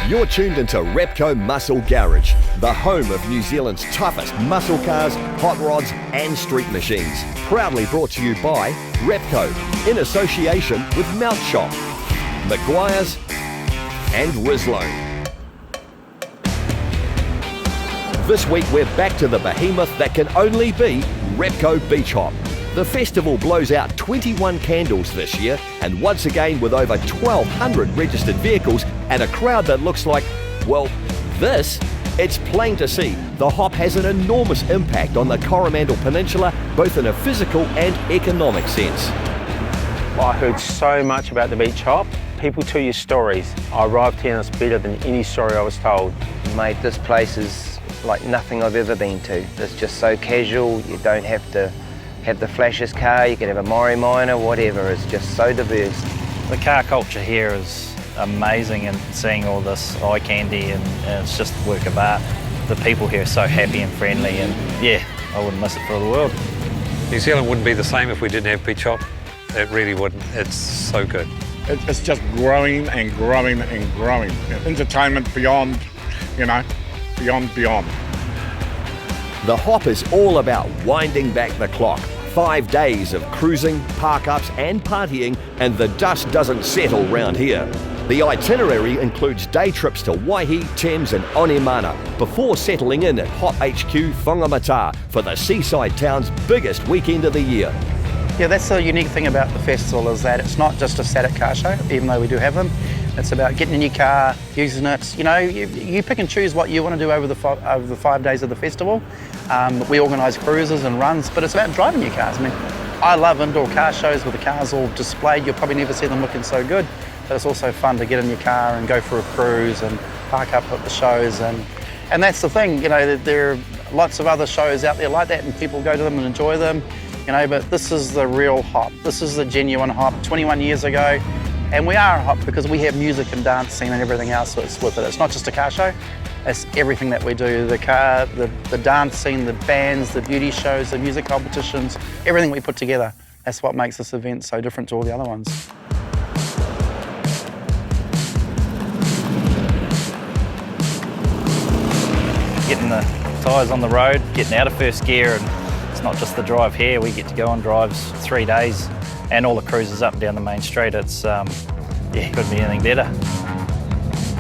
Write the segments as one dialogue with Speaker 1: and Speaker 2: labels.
Speaker 1: You're tuned into Repco Muscle Garage, the home of New Zealand's toughest muscle cars, hot rods and street machines. Proudly brought to you by Repco, in association with Mount Shop, Maguire's and Rizlo. This week we're back to the behemoth that can only be Repco Beach Hop. The festival blows out 21 candles this year, and once again with over 1,200 registered vehicles and a crowd that looks like, well, this. It's plain to see the hop has an enormous impact on the Coromandel Peninsula, both in a physical and economic sense.
Speaker 2: I heard so much about the beach hop. People tell you stories. I arrived here and it's better than any story I was told.
Speaker 3: Mate, this place is like nothing I've ever been to. It's just so casual. You don't have to have the flashiest car, you can have a Mori Minor, whatever. It's just so diverse.
Speaker 4: The car culture here is amazing, and seeing all this eye candy and it's just a work of art. The people here are so happy and friendly, and yeah, I wouldn't miss it for the world.
Speaker 5: New Zealand wouldn't be the same if we didn't have beach hop. It really wouldn't. It's so good.
Speaker 6: It's just growing and growing and growing. Entertainment beyond, beyond.
Speaker 1: The hop is all about winding back the clock. 5 days of cruising, park-ups and partying, and the dust doesn't settle round here. The itinerary includes day trips to Waihi, Thames and Onimana before settling in at Hop HQ Whangamata for the seaside town's biggest weekend of the year.
Speaker 7: Yeah, that's the unique thing about the festival, is that it's not just a static car show, even though we do have them. It's about getting in your car, using it. You pick and choose what you want to do over the 5 days of the festival. We organise cruises and runs, but it's about driving your cars. I mean, I love indoor car shows with the cars all displayed. You'll probably never see them looking so good, but it's also fun to get in your car and go for a cruise and park up at the shows. And that's the thing, there are lots of other shows out there like that, and people go to them and enjoy them. But this is the real hop. This is the genuine hop. 21 years ago. And we are a hop because we have music and dance scene and everything else that's with it. It's not just a car show, it's everything that we do. The car, the dance scene, the bands, the beauty shows, the music competitions, everything we put together. That's what makes this event so different to all the other ones.
Speaker 4: Getting the tyres on the road, getting out of first gear, and it's not just the drive here. We get to go on drives 3 days. And all the cruises up and down the main street. It's, couldn't be anything better.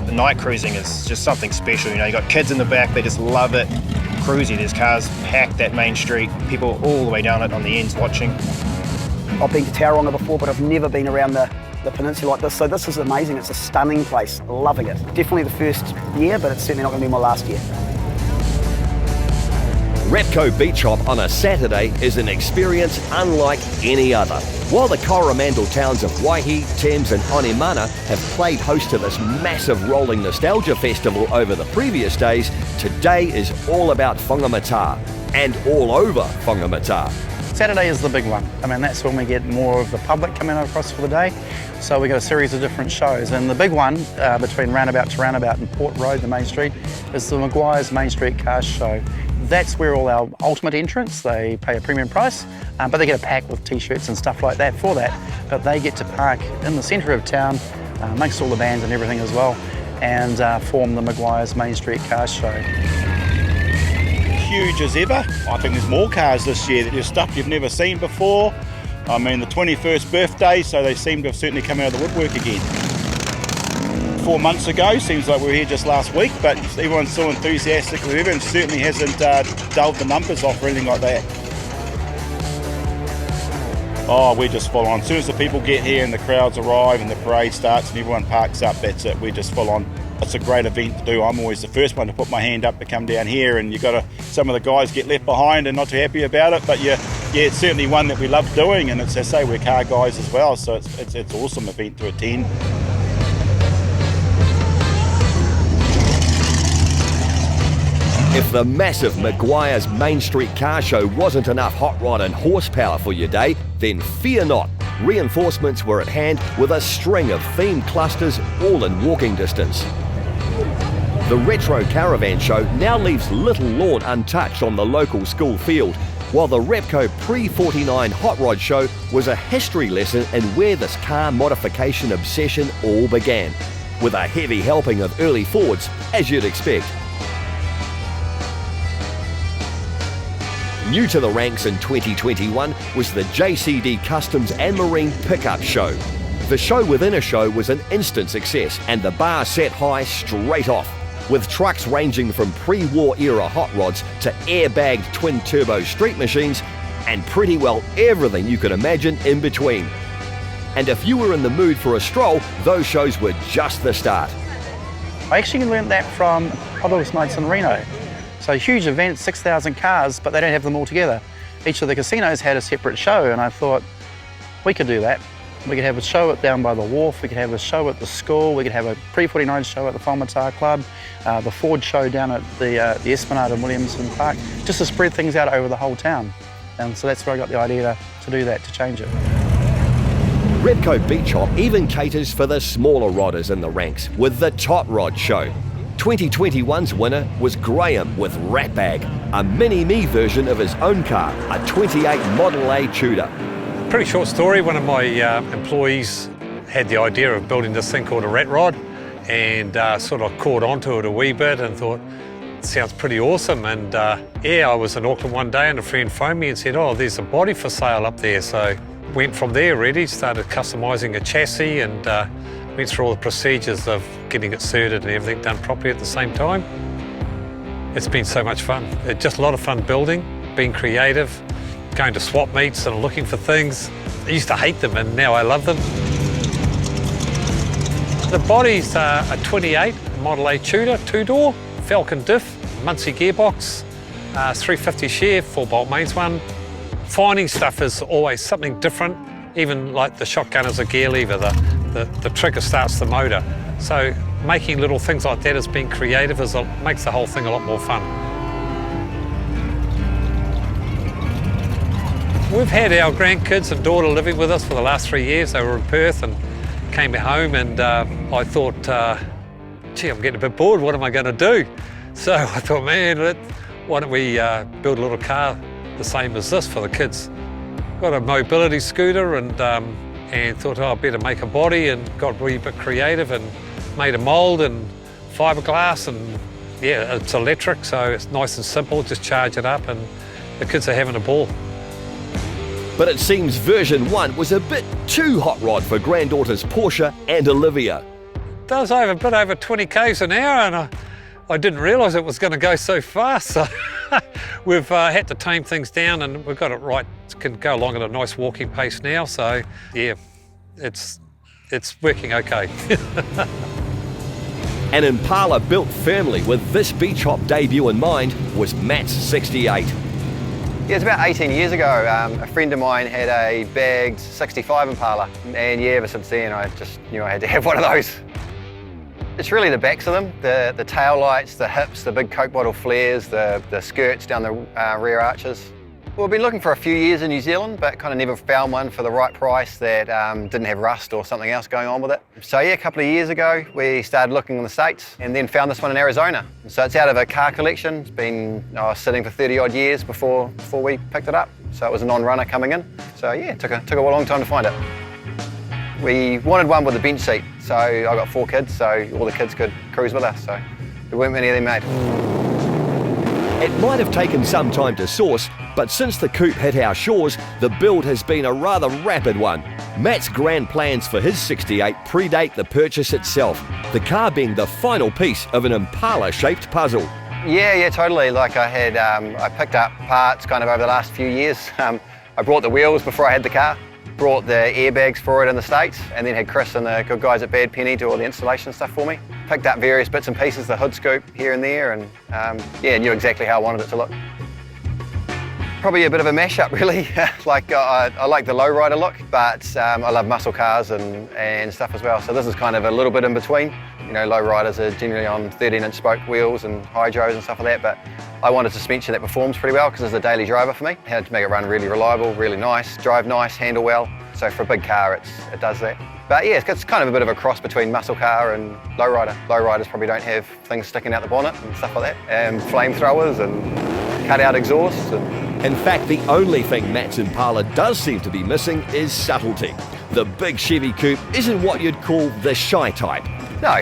Speaker 8: The night cruising is just something special. You got kids in the back, they just love it. Cruising, there's cars packed that main street, people all the way down it on the ends watching.
Speaker 9: I've been to Tauranga before, but I've never been around the peninsula like this. So this is amazing. It's a stunning place. Loving it. Definitely the first year, but it's certainly not going to be my last year.
Speaker 1: Repco Beach Hop on a Saturday is an experience unlike any other. While the Coromandel towns of Waihi, Thames and Onimana have played host to this massive rolling nostalgia festival over the previous days, today is all about Whangamata and all over Whangamata.
Speaker 7: Saturday is the big one. I mean, that's when we get more of the public coming across for the day. So we've got a series of different shows. And the big one, between Roundabout to Roundabout and Port Road, the main street, is the Maguire's Main Street Car Show. That's where all our ultimate entrants, they pay a premium price, but they get a pack with t-shirts and stuff like that for that. But they get to park in the centre of town, amongst all the bands and everything as well, and form the Maguire's Main Street Car Show.
Speaker 6: Huge as ever. I think there's more cars this year. There's stuff you've never seen before. I mean, the 21st birthday, so they seem to have certainly come out of the woodwork again. 4 months ago, seems like we were here just last week, but everyone's so enthusiastic with everyone, certainly hasn't dulled the numbers off or anything like that. Oh, we're just full on. As soon as the people get here and the crowds arrive and the parade starts and everyone parks up, that's it, we're just full on. It's a great event to do. I'm always the first one to put my hand up to come down here, and some of the guys get left behind and not too happy about it, but it's certainly one that we love doing, and it's, as I say, we're car guys as well, so it's an awesome event to attend.
Speaker 1: If the massive Maguire's Main Street Car Show wasn't enough hot rod and horsepower for your day, then fear not. Reinforcements were at hand with a string of themed clusters all in walking distance. The Retro Caravan Show now leaves little lawn untouched on the local school field, while the Repco Pre-49 Hot Rod Show was a history lesson in where this car modification obsession all began. with a heavy helping of early Fords, as you'd expect. New to the ranks in 2021 was the JCD Customs and Marine Pickup Show. The show within a show was an instant success, and the bar set high straight off, with trucks ranging from pre-war era hot rods to airbagged twin-turbo street machines and pretty well everything you could imagine in between. And if you were in the mood for a stroll, those shows were just the start.
Speaker 7: I actually learned that from Hot Wheels Nights in Reno. So huge event, 6,000 cars, but they don't have them all together. Each of the casinos had a separate show, and I thought, we could do that. We could have a show down by the wharf, we could have a show at the school, we could have a pre-49 show at the Falmatar Club, the Ford show down at the Esplanade in Williamson Park, just to spread things out over the whole town. And so that's where I got the idea to do that, to change it.
Speaker 1: Repco Beach Hop even caters for the smaller rodders in the ranks with the Tot Rod Show. 2021's winner was Graham with Ratbag, a mini-me version of his own car, a 28 Model A Tudor.
Speaker 5: Pretty short story. One of my employees had the idea of building this thing called a rat rod, and sort of caught onto it a wee bit and thought, it sounds pretty awesome. And I was in Auckland one day and a friend phoned me and said, oh, there's a body for sale up there. So went from there really, started customising a chassis and went through all the procedures of getting it certed and everything done properly at the same time. It's been so much fun. It's just a lot of fun building, being creative, going to swap meets and looking for things. I used to hate them and now I love them. The body's a 28 Model A Tudor, 2-door, Falcon diff, Muncie gearbox, 350 share, 4-bolt mains one. Finding stuff is always something different, even like the shotgun is a gear lever, the trigger starts the motor. So making little things like that as being creative makes the whole thing a lot more fun. We've had our grandkids and daughter living with us for the last 3 years. They were in Perth and came home, and I thought, gee, I'm getting a bit bored, what am I going to do? So I thought, man, why don't we build a little car the same as this for the kids. Got a mobility scooter and thought, oh, I better make a body, and got a wee bit creative and made a mould and fiberglass, and yeah, it's electric, so it's nice and simple, just charge it up and the kids are having a ball.
Speaker 1: But it seems version 1 was a bit too hot rod for granddaughters Portia and Olivia.
Speaker 5: It does a bit over 20 k's an hour, and I didn't realise it was going to go so fast, so we've had to tame things down, and we've got it right. It can go along at a nice walking pace now, so yeah, it's working okay.
Speaker 1: An Impala built firmly with this beach hop debut in mind was Matt's 68.
Speaker 10: Yeah, it's about 18 years ago. A friend of mine had a bagged 65 Impala, and yeah, ever since then I just knew I had to have one of those. It's really the backs of them, the tail lights, the hips, the big Coke bottle flares, the skirts down the rear arches. Well, we've been looking for a few years in New Zealand, but kind of never found one for the right price that didn't have rust or something else going on with it. So yeah, a couple of years ago, we started looking in the States and then found this one in Arizona. So it's out of a car collection. It's been sitting for 30 odd years before we picked it up. So it was a non-runner coming in. So yeah, it took a long time to find it. We wanted one with a bench seat. So I got 4 kids, so all the kids could cruise with us. So there weren't many of them made.
Speaker 1: It might have taken some time to source, but since the coupe hit our shores, the build has been a rather rapid one. Matt's grand plans for his 68 predate the purchase itself, the car being the final piece of an Impala-shaped puzzle.
Speaker 10: Yeah, totally. Like I picked up parts kind of over the last few years. I brought the wheels before I had the car, brought the airbags for it in the States, and then had Chris and the good guys at Bad Penny do all the installation stuff for me. Picked up various bits and pieces, the hood scoop here and there, and yeah, knew exactly how I wanted it to look. Probably a bit of a mashup, really. Like I like the lowrider look, but I love muscle cars and stuff as well. So this is kind of a little bit in between. You know, lowriders are generally on 13-inch spoke wheels and hydros and stuff like that, but I wanted a suspension that performs pretty well because it's a daily driver for me. I had to make it run really reliable, really nice, drive nice, handle well. So for a big car, it does that. But yeah, it's kind of a bit of a cross between muscle car and lowrider. Lowriders probably don't have things sticking out the bonnet and stuff like that, and flamethrowers and cut-out exhausts.
Speaker 1: In fact, the only thing Matt's Impala does seem to be missing is subtlety. The big Chevy coupe isn't what you'd call the shy type.
Speaker 10: No,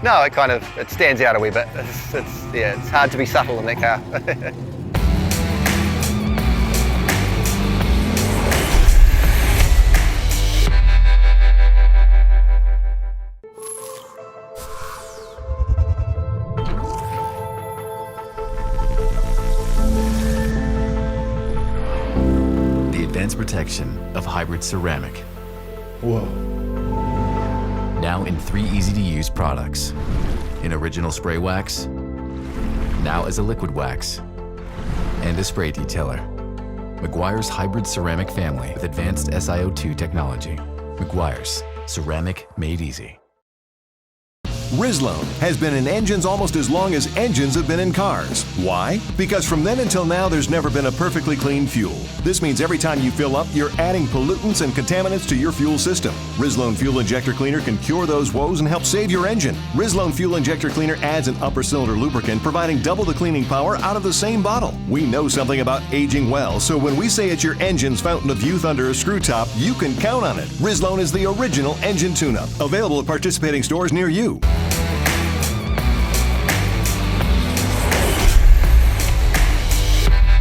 Speaker 10: no, it stands out a wee bit. It's hard to be subtle in that car.
Speaker 11: The advanced protection of hybrid ceramic.
Speaker 12: Whoa.
Speaker 11: Now in 3 easy-to-use products. In original spray wax, now as a liquid wax, and a spray detailer. Meguiar's hybrid ceramic family with advanced SiO2 technology. Meguiar's, ceramic made easy.
Speaker 13: Rizlone has been in engines almost as long as engines have been in cars. Why? Because from then until now, there's never been a perfectly clean fuel. This means every time you fill up, you're adding pollutants and contaminants to your fuel system. Rizlone Fuel Injector Cleaner can cure those woes and help save your engine. Rizlone Fuel Injector Cleaner adds an upper cylinder lubricant, providing double the cleaning power out of the same bottle. We know something about aging well, so when we say it's your engine's fountain of youth under a screw top, you can count on it. Rizlone is the original engine tune-up. Available at participating stores near you.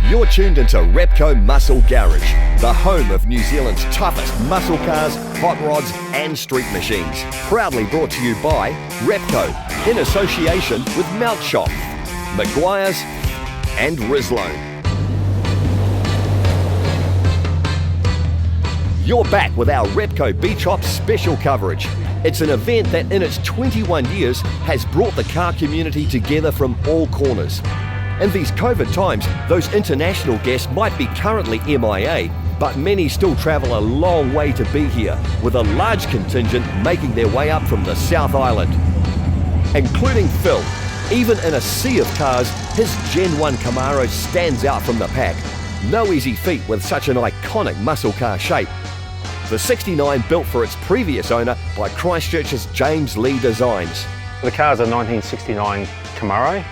Speaker 1: You're tuned into Repco Muscle Garage, the home of New Zealand's toughest muscle cars, hot rods and street machines. Proudly brought to you by Repco, in association with Mount Shop, Meguiar's and Rizlone. You're back with our Repco Beach Hop special coverage. It's an event that in its 21 years has brought the car community together from all corners. In these COVID times, those international guests might be currently MIA, but many still travel a long way to be here, with a large contingent making their way up from the South Island. Including Phil. Even in a sea of cars, his Gen 1 Camaro stands out from the pack. No easy feat with such an iconic muscle car shape. The 69 built for its previous owner by Christchurch's James Lee Designs.
Speaker 2: The car is a 1969 Camaro.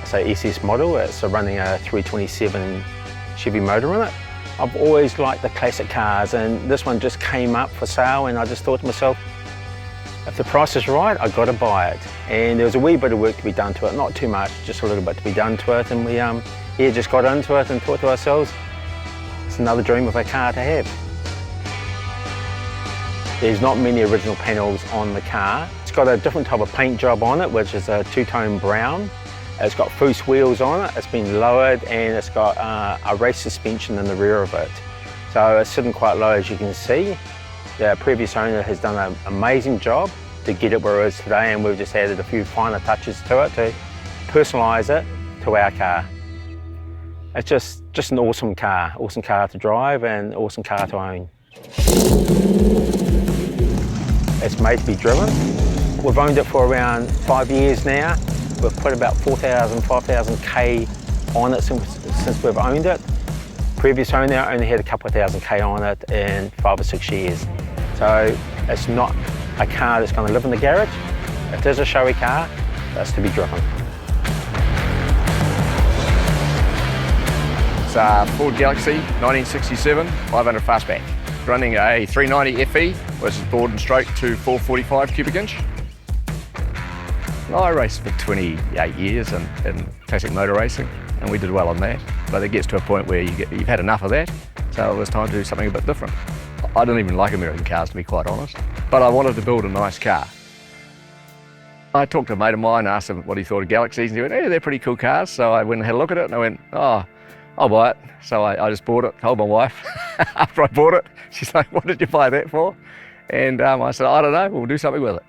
Speaker 2: It's a SS model. It's running a 327 Chevy motor in it. I've always liked the classic cars, and this one just came up for sale, and I just thought to myself, if the price is right, I've got to buy it. And there was a wee bit of work to be done to it, not too much, just a little bit to be done to it, and we just got into it and thought to ourselves, it's another dream of a car to have. There's not many original panels on the car. It's got a different type of paint job on it, which is a two-tone brown. It's got Foose wheels on it, it's been lowered, and it's got a race suspension in the rear of it. So it's sitting quite low, as you can see. The previous owner has done an amazing job to get it where it is today, and we've just added a few finer touches to it to personalise it to our car. It's just an awesome car to drive and awesome car to own. It's made to be driven. We've owned it for around 5 years now. We've put about 5,000 K on it since we've owned it. Previous owner only had a couple of thousand K on it in 5 or 6 years. So it's not a car that's going to live in the garage. It is a showy car, that's to be driven.
Speaker 14: It's a Ford Galaxy 1967 500 fastback, running a 390 FE, which is bored and straight to 445 cubic inch. I raced for 28 years in classic motor racing, and we did well on that. But it gets to a point where you've had enough of that, so it was time to do something a bit different. I didn't even like American cars, to be quite honest, but I wanted to build a nice car. I talked to a mate of mine, asked him what he thought of Galaxies, and he went, "Yeah, they're pretty cool cars." So I went and had a look at it, and I went, "Oh, I'll buy it." So I just bought it, told my wife after I bought it. She's like, "What did you buy that for?" And I said, "I don't know, we'll do something with it."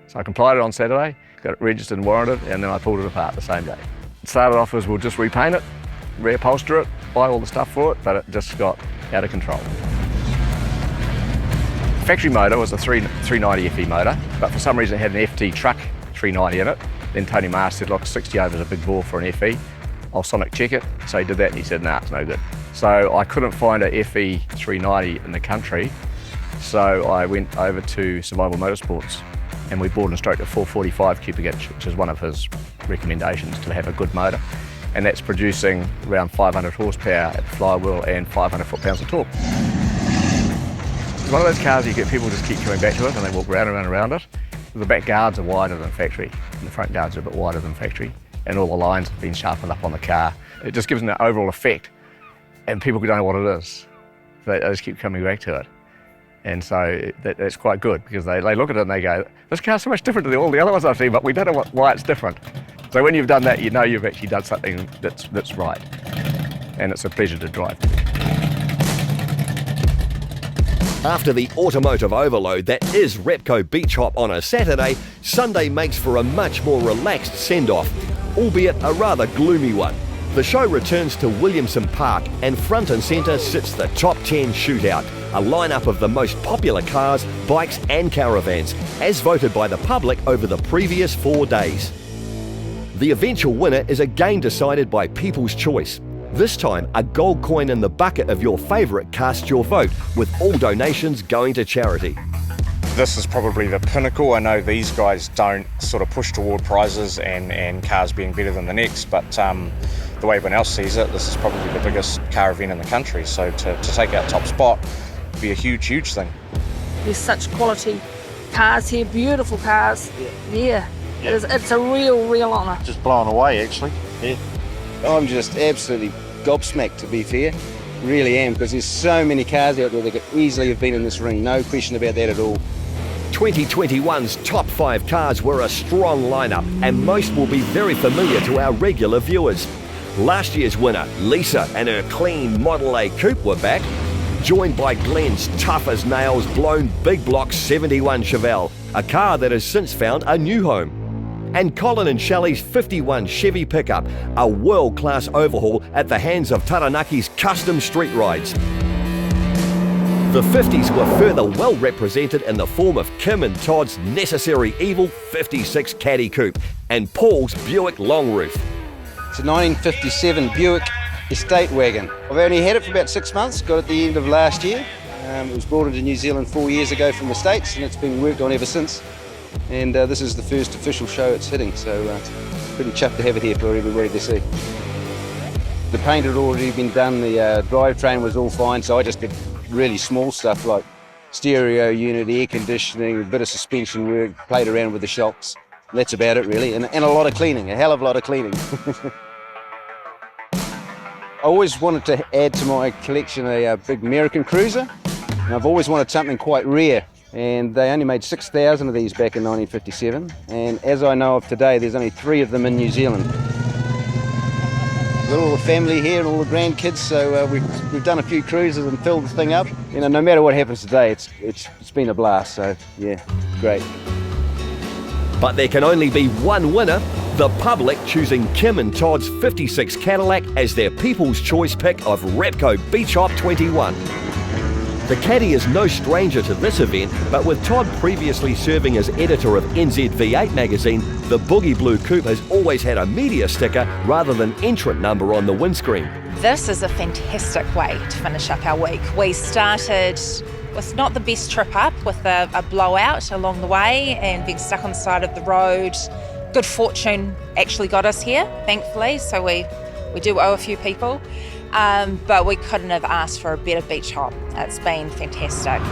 Speaker 14: So I complied it on Saturday, got it registered and warranted, and then I pulled it apart the same day. It started off as we'll just repaint it, reupholster it, buy all the stuff for it, but it just got out of control. The factory motor was a 390 FE motor, but for some reason it had an FT truck 390 in it. Then Tony Mars said, "Look, 60 over is a big bore for an FE. I'll sonic check it." So he did that and he said, "Nah, it's no good." So I couldn't find a FE 390 in the country, so I went over to Survival Motorsports, and we bought and stroked a 445 cubic inch, which is one of his recommendations to have a good motor. And that's producing around 500 horsepower at the flywheel and 500 foot-pounds of torque. It's one of those cars you get people just keep coming back to it and they walk round and round it. The back guards are wider than factory, and the front guards are a bit wider than factory, and all the lines have been sharpened up on the car. It just gives an overall effect, and people don't know what it is. They just keep coming back to it. And so that's quite good, because they look at it and they go, this car's so much different to all the other ones I've seen, but we don't know why it's different. So when you've done that, you know you've actually done something that's right. And it's a pleasure to drive.
Speaker 1: After the automotive overload that is Repco Beach Hop on a Saturday, Sunday makes for a much more relaxed send-off, albeit a rather gloomy one. The show returns to Williamson Park, and front and centre sits the Top 10 Shootout, a lineup of the most popular cars, bikes and caravans, as voted by the public over the previous 4 days. The eventual winner is again decided by people's choice. This time, a gold coin in the bucket of your favourite casts your vote, with all donations going to charity.
Speaker 12: This is probably the pinnacle. I know these guys don't sort of push toward prizes and cars being better than the next, but the way everyone else sees it, this is probably the biggest car event in the country. So to take out top spot would be a huge, huge thing.
Speaker 15: There's such quality cars here, beautiful cars. Yeah. It's a real honour.
Speaker 16: Just blown away, actually. Yeah.
Speaker 17: I'm just absolutely gobsmacked, to be fair. Really am, because there's so many cars out there that could easily have been in this ring. No question about that at all.
Speaker 1: 2021's top 5 cars were a strong lineup, and most will be very familiar to our regular viewers. Last year's winner, Lisa, and her clean Model A coupe were back, joined by Glenn's tough as nails blown big block 71 Chevelle, a car that has since found a new home. And Colin and Shelley's 51 Chevy pickup, a world-class overhaul at the hands of Taranaki's custom street rides. The 50s were further well represented in the form of Kim and Todd's Necessary Evil 56 Caddy Coupe and Paul's Buick Long Roof.
Speaker 17: It's a 1957 Buick estate wagon. I've only had it for about 6 months, got it at the end of last year. It was brought into New Zealand 4 years ago from the States, and it's been worked on ever since. And this is the first official show it's hitting, so pretty chuffed to have it here for everybody to see. The paint had already been done, the drivetrain was all fine, so I just did really small stuff like stereo unit, air conditioning, a bit of suspension work, played around with the shocks. That's about it really, and a lot of cleaning, a hell of a lot of cleaning. I always wanted to add to my collection a big American cruiser, and I've always wanted something quite rare. And they only made 6,000 of these back in 1957, and as I know of today, there's only 3 of them in New Zealand. We've got all the family here and all the grandkids, so we've done a few cruises and filled the thing up. You know, no matter what happens today, it's been a blast, so yeah, great.
Speaker 1: But there can only be one winner, the public choosing Kim and Todd's 56 Cadillac as their People's Choice pick of Repco Beach Hop 21. The Caddy is no stranger to this event, but with Todd previously serving as editor of NZV8 magazine, the Boogie Blue Coupe has always had a media sticker rather than entrant number on the windscreen.
Speaker 18: This is a fantastic way to finish up our week. We started with not the best trip up, with a blowout along the way and being stuck on the side of the road. Good fortune actually got us here, thankfully, so we do owe a few people. But we couldn't have asked for a better beach hop. It's been fantastic.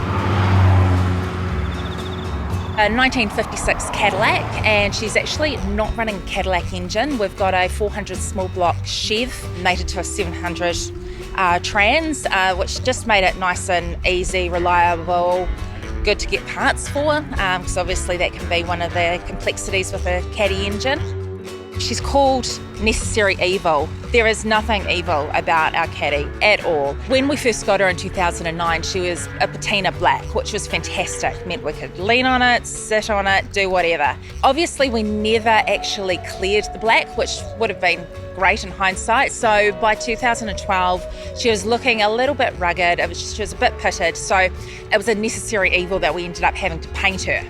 Speaker 18: A 1956 Cadillac, and she's actually not running a Cadillac engine. We've got a 400 small block Chev mated to a 700 Trans, which just made it nice and easy, reliable, good to get parts for, because obviously that can be one of the complexities with a Caddy engine. She's called Necessary Evil. There is nothing evil about our Caddy at all. When we first got her in 2009, she was a patina black, which was fantastic. Meant we could lean on it, sit on it, do whatever. Obviously, we never actually cleared the black, which would have been great in hindsight. So by 2012, she was looking a little bit rugged. She was a bit pitted. So it was a necessary evil that we ended up having to paint her.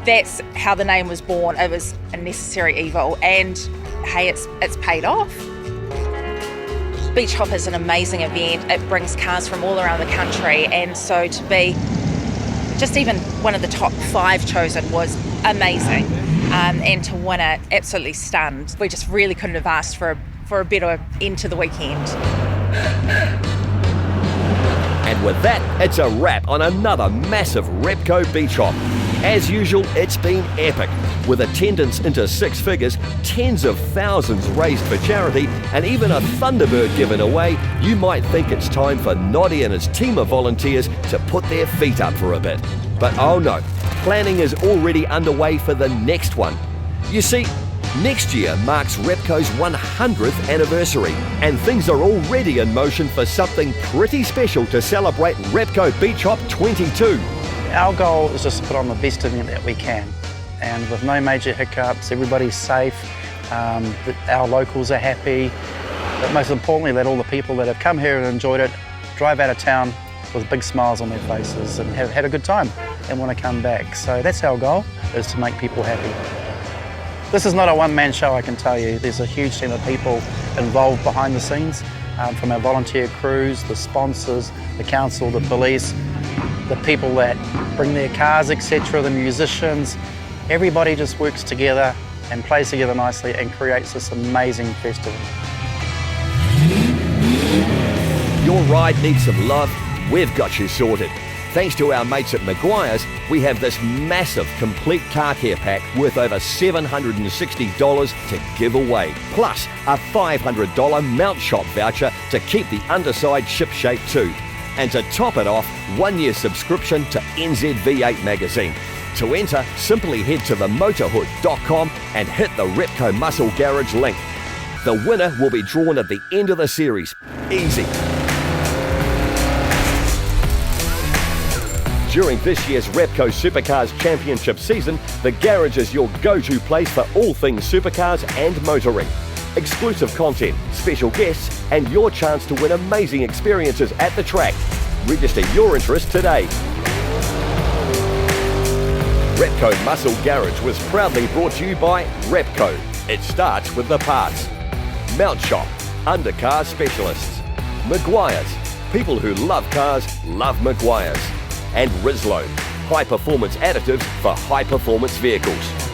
Speaker 18: That's how the name was born. It was a necessary evil, and hey, it's paid off. Beach Hop is an amazing event. It brings cars from all around the country, and so to be just even one of the top 5 chosen was amazing. And to win it, absolutely stunned. We just really couldn't have asked for a better end to the weekend.
Speaker 1: And with that, it's a wrap on another massive Repco Beach Hop. As usual, it's been epic, with attendance into six figures, tens of thousands raised for charity, and even a Thunderbird given away. You might think it's time for Noddy and his team of volunteers to put their feet up for a bit. But oh no, planning is already underway for the next one. You see, next year marks Repco's 100th anniversary, and things are already in motion for something pretty special to celebrate Repco Beach Hop 22.
Speaker 7: Our goal is just to put on the best event that we can, and with no major hiccups, everybody's safe, that our locals are happy, but most importantly that all the people that have come here and enjoyed it drive out of town with big smiles on their faces and have had a good time and want to come back. So that's our goal, is to make people happy. This is not a one-man show, I can tell you. There's a huge team of people involved behind the scenes, from our volunteer crews, the sponsors, the council, the police, the people that bring their cars, etc., the musicians. Everybody just works together and plays together nicely and creates this amazing festival.
Speaker 1: Your ride needs some love? We've got you sorted. Thanks to our mates at Maguire's, we have this massive complete car care pack worth over $760 to give away, plus a $500 mount shop voucher to keep the underside ship-shape too. And to top it off, 1 year subscription to NZV8 magazine. To enter, simply head to themotorhood.com and hit the Repco Muscle Garage link. The winner will be drawn at the end of the series. Easy. During this year's Repco Supercars Championship season, the garage is your go-to place for all things supercars and motoring. Exclusive content, special guests, and your chance to win amazing experiences at the track. Register your interest today. Repco Muscle Garage was proudly brought to you by Repco. It starts with the parts. Mount Shop, undercar specialists. Maguire's, people who love cars love Maguire's. And Rizlo, high performance additives for high performance vehicles.